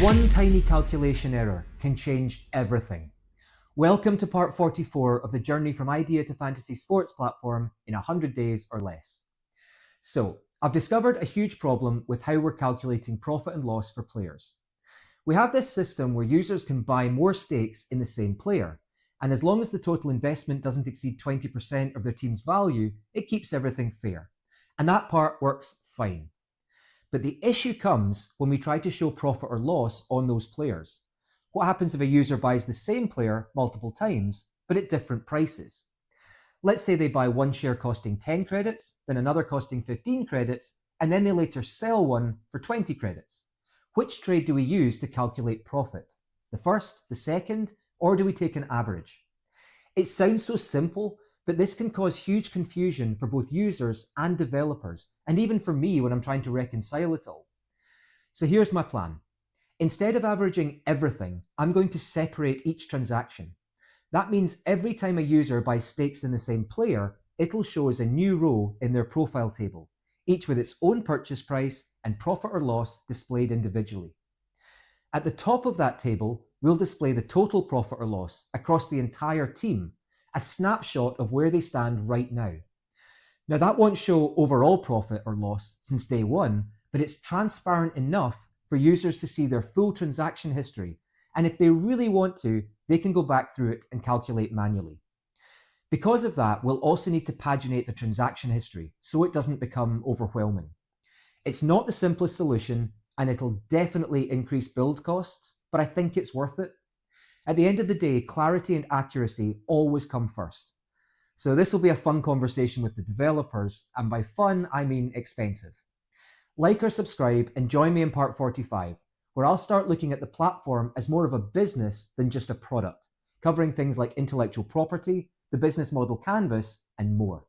One tiny calculation error can change everything. Welcome to part 44 of the journey from idea to fantasy sports platform in 100 days or less. So, I've discovered a huge problem with how we're calculating profit and loss for players. We have this system where users can buy more stakes in the same player, and as long as the total investment doesn't exceed 20% of their team's value, it keeps everything fair. And that part works fine. But the issue comes when we try to show profit or loss on those players. What happens if a user buys the same player multiple times, but at different prices? Let's say they buy one share costing 10 credits, then another costing 15 credits, and then they later sell one for 20 credits. Which trade do we use to calculate profit? The first, the second, or do we take an average? It sounds so simple, but this can cause huge confusion for both users and developers, and even for me when I'm trying to reconcile it all. So here's my plan. Instead of averaging everything, I'm going to separate each transaction. That means every time a user buys stakes in the same player, it'll show as a new row in their profile table, each with its own purchase price and profit or loss displayed individually. At the top of that table, we'll display the total profit or loss across the entire team, a snapshot of where they stand right now. Now, that won't show overall profit or loss since day one, but it's transparent enough for users to see their full transaction history, and if they really want to, they can go back through it and calculate manually. Because of that, we'll also need to paginate the transaction history so it doesn't become overwhelming. It's not the simplest solution, and it'll definitely increase build costs, but I think it's worth it. At the end of the day, clarity and accuracy always come first. So this will be a fun conversation with the developers, and by fun, I mean expensive. Like or subscribe and join me in part 45, where I'll start looking at the platform as more of a business than just a product, covering things like intellectual property, the business model canvas, and more.